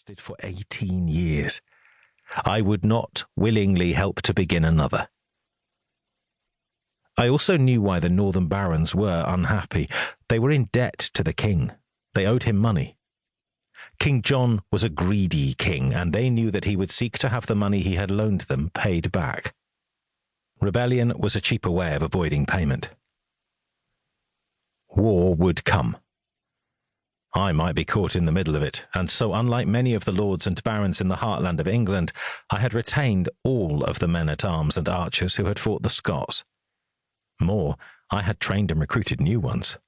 lasted for 18 years. I would not willingly help to begin another. I also knew why the northern barons were unhappy. They were in debt to the king. They owed him money. King John was a greedy king, and they knew that he would seek to have the money he had loaned them paid back. Rebellion was a cheaper way of avoiding payment. War would come. I might be caught in the middle of it, and so unlike many of the lords and barons in the heartland of England, I had retained all of the men-at-arms and archers who had fought the Scots. More, I had trained and recruited new ones.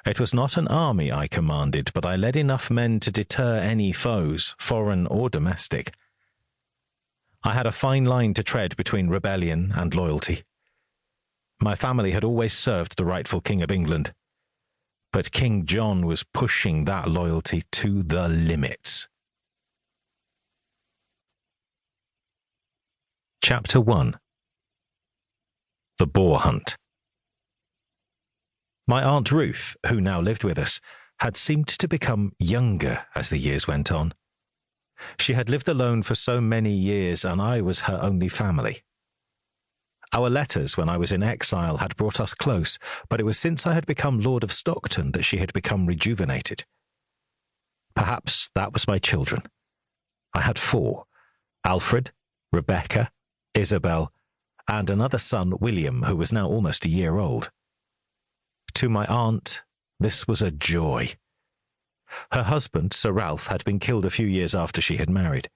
It was not an army I commanded, but I led enough men to deter any foes, foreign or domestic. I had a fine line to tread between rebellion and loyalty. My family had always served the rightful King of England, but King John was pushing that loyalty to the limits. Chapter 1. The Boar Hunt. My Aunt Ruth, who now lived with us, had seemed to become younger as the years went on. She had lived alone for so many years, and I was her only family. Our letters when I was in exile had brought us close, but it was since I had become Lord of Stockton that she had become rejuvenated. Perhaps that was my children. I had 4, Alfred, Rebecca, Isabel, and another son, William, who was now almost a year old. To my aunt, this was a joy. Her husband, Sir Ralph, had been killed a few years after she had married.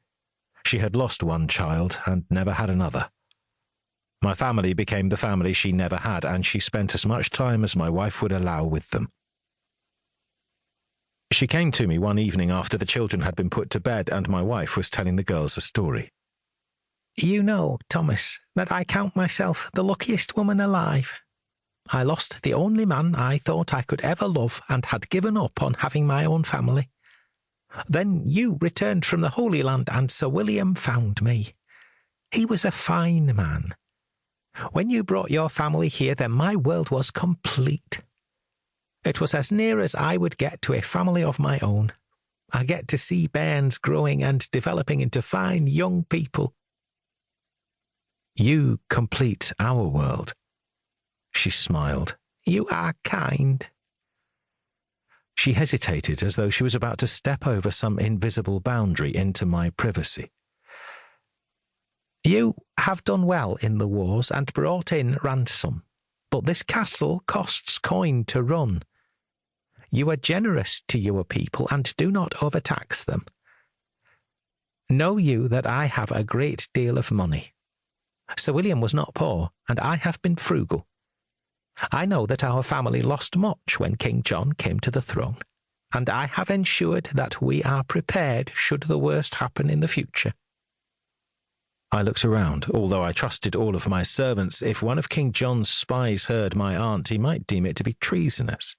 She had lost one child and never had another. My family became the family she never had, and she spent as much time as my wife would allow with them. She came to me one evening after the children had been put to bed, and my wife was telling the girls a story. "You know, Thomas, that I count myself the luckiest woman alive. I lost the only man I thought I could ever love and had given up on having my own family. Then you returned from the Holy Land and Sir William found me. He was a fine man. When you brought your family here, then my world was complete. It was as near as I would get to a family of my own. I get to see bairns growing and developing into fine young people." "You complete our world." She smiled. "You are kind." She hesitated as though she was about to step over some invisible boundary into my privacy. "You have done well in the wars and brought in ransom, but this castle costs coin to run. You are generous to your people and do not overtax them. Know you that I have a great deal of money. Sir William was not poor, and I have been frugal. I know that our family lost much when King John came to the throne, and I have ensured that we are prepared should the worst happen in the future." I looked around. Although I trusted all of my servants, if one of King John's spies heard my aunt, he might deem it to be treasonous.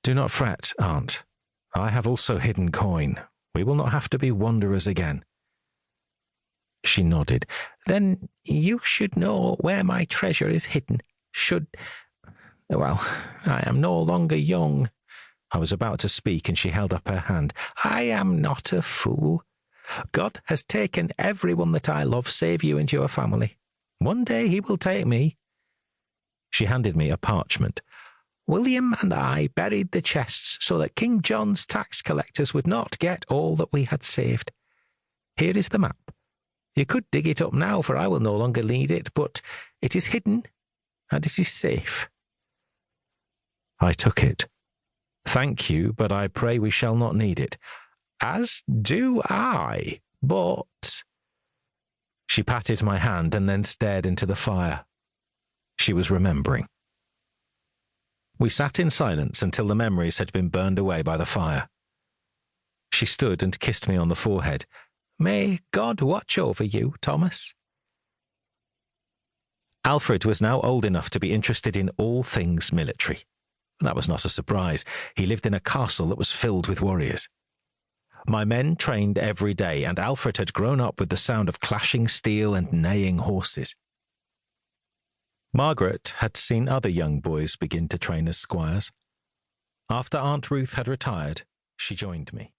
"Do not fret, aunt. I have also hidden coin. We will not have to be wanderers again." She nodded. "Then you should know where my treasure is hidden. Well, I am no longer young." I was about to speak, and she held up her hand. "I am not a fool. God has taken everyone that I love save you and your family. One day he will take me." She handed me a parchment. "William and I buried the chests so that King John's tax collectors would not get all that we had saved. Here is the map. You could dig it up now, for I will no longer need it, but it is hidden and it is safe." I took it. "Thank you, but I pray we shall not need it." "As do I, but—" She patted my hand and then stared into the fire. She was remembering. We sat in silence until the memories had been burned away by the fire. She stood and kissed me on the forehead. "May God watch over you, Thomas." Alfred was now old enough to be interested in all things military. That was not a surprise. He lived in a castle that was filled with warriors. My men trained every day, and Alfred had grown up with the sound of clashing steel and neighing horses. Margaret had seen other young boys begin to train as squires. After Aunt Ruth had retired, she joined me.